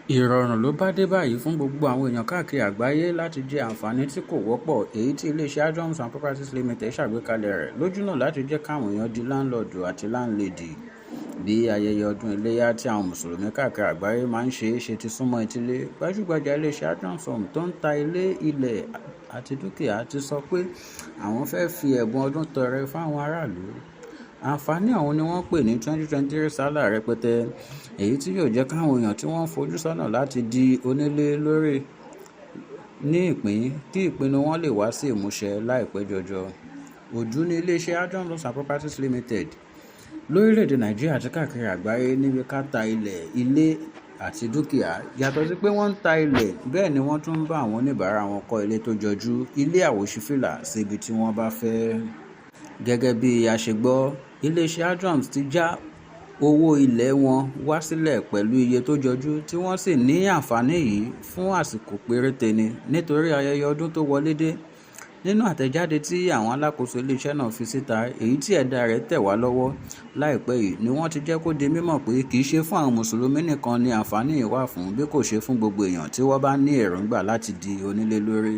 Ìrọ̀rùn ló bá dé báyìí fún gbogbo àwọn èèyàn káàkiri àgbáyé láti jẹ àǹfààní tí kò wọ́pọ̀ èyí tí Ileeṣẹ Andron and Properties Limited ṣàgbékalẹ̀ rẹ̀ lójúnà láti jẹ́ káwọn èèyàn di láńlọ́ọ̀dù àti láńlẹ́dì. Bí ayẹyẹ ọdún Iléyá tí àwọn mùsùlùmí káàkiri àgbáyé máa ń ṣe ti súnmọ́ etílé, gbajúgbajà Ileeṣẹ Andron tó ń ta ilé, ilẹ̀ àti dúkìá ti sọ pé àwọn fẹ́ fi ẹ̀bùn ọdún tọrẹ fawọn araalu. Àǹfààní ọ̀hún ni wọ́n pè ní 2023 Ileya Rẹpẹtẹ, èyí tí yóò jẹ́ káwọn èèyàn tí wọ́n ń fojú sọ́nà láti di onílé lórí ní ìpín kí ìpinnu wọn lè wá sí ìmúṣẹ láìpẹ́ jọjọ. Ọdun ní Ileeṣẹ Andron and Properties Limited lórílẹ̀‐èdè Nàìjíríà àti káàkiri àgbáyé níbi ká ta ilẹ̀, ilé àti dúkìá. Yàtọ̀ sí pé wọ́n ń ta ilẹ̀, bẹ́ẹ̀ ni wọ́n tún ń bá àwọn oníbàárà wọn kọ́ ilé tó jọjú, ilé àwòṣífìlà síbi tí wọ́n bá fẹ́. Gẹ́gẹ́ bí a ṣe gbọ́, Ileeṣẹ Andron ti já owó ilẹ̀ wọn wá sílẹ̀ pẹ̀lú iye tó jọjú tí wọ́n sì ní àǹfààní yìí fún àsìkò péréte ni nítorí ayẹyẹ ọdún tó wọlé dé. Nínú àtẹ̀jáde tí àwọn alákòóso iléeṣẹ́ náà fi síta, èyí tí ẹ̀dà rẹ̀ tẹ̀ wá lọ́wọ́ láìpẹ́ yìí, ni wọ́n ti jẹ́ kó di mímọ̀ pé kì í ṣe fún àwọn mùsùlùmí nìkan ni àǹfààní yìí wà fún, bí kò ṣe fún gbogbo èèyàn tí wọ́n bá ní èròǹgbà láti di onílé lórí.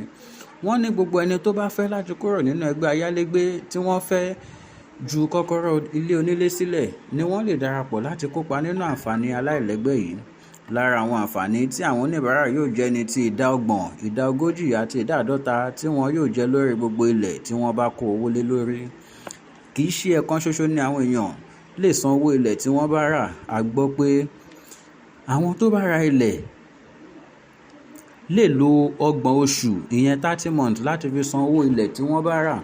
Wọ́n ní gbogbo ẹni tó bá fẹ́ láti kúrò nínú ẹgbẹ́ ayálégbé tí wọ́n fẹ́ ju kọ́kọ́rọ́ ilé onílé sílẹ̀ ni wọ́n lè darapọ̀ láti kópa nínú àǹfààní aláìlẹ́gbẹ́ yìí. Lára àwọn àǹfààní tí àwọn oníbàárà yóò jẹ ní ti ìdá 30%, ìdá 40% àti ìdá 50% tí wọn yóò jẹ lórí gbogbo ilẹ̀ tí wọ́n bá kó owó lé lórí. Kì í ṣe ẹ̀kan ṣoṣo ni àwọn èèyàn lè san owó ilẹ̀ tí wọ́n bá rà. A gbọ́ pé àwọn tó bá ra ilẹ̀ lè lo 30 oṣù, ìyẹn 30 months, láti fi san owó ilẹ̀ tí wọ́n bá rà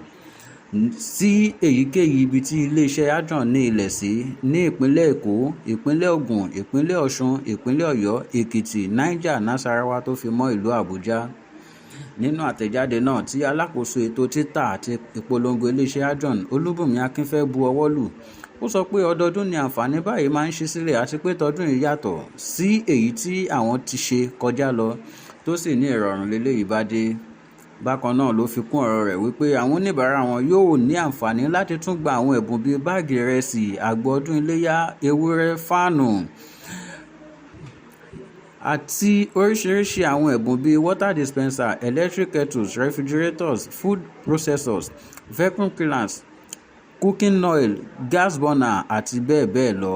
sí èyíkéyìí ibi tí Ileeṣẹ Andron ní ilẹ̀ sí ní ìpínlẹ̀ Èkó, ìpínlẹ̀ Ògùn, ìpínlẹ̀ Ọ̀ṣun, ìpínlẹ̀ Ọ̀yọ́, Èkìtì, Niger, Nasarawa tó fi mọ́ ìlú Àbújá. Nínú àtẹ̀jáde náà tí alákòóso ètò títà àti ìpolongo Ileeṣẹ Andron, Olúbùnmi Akínfẹ́ bu ọwọ́ lù, ó sọ pé ọdọọdún ni àǹfààní báyìí máa ń ṣí sílẹ̀ àti pé tọdún yìí yàtọ̀ sí èyí tí àwọn ti ṣe kọjá lọ tó sì ní ìrọ̀rùn lélẹ́yìí bá dé. Bákan náà ló fi kún ọ̀rọ̀ rẹ̀ wípé àwọn oníbàárà wọn yóò ní àǹfààní láti tún gba àwọn ẹ̀bùn bíi báàgì ìrẹsì, àgbò ọdún Iléyá, ewúrẹ́, fáànù àti oríṣiríṣi àwọn ẹ̀bùn bíi water dispenser, electric kettles, refrigerators, food processors, vacuum cleaners, cooking oil, gas burner àti bẹ́ẹ̀ bẹ́ẹ̀ lọ.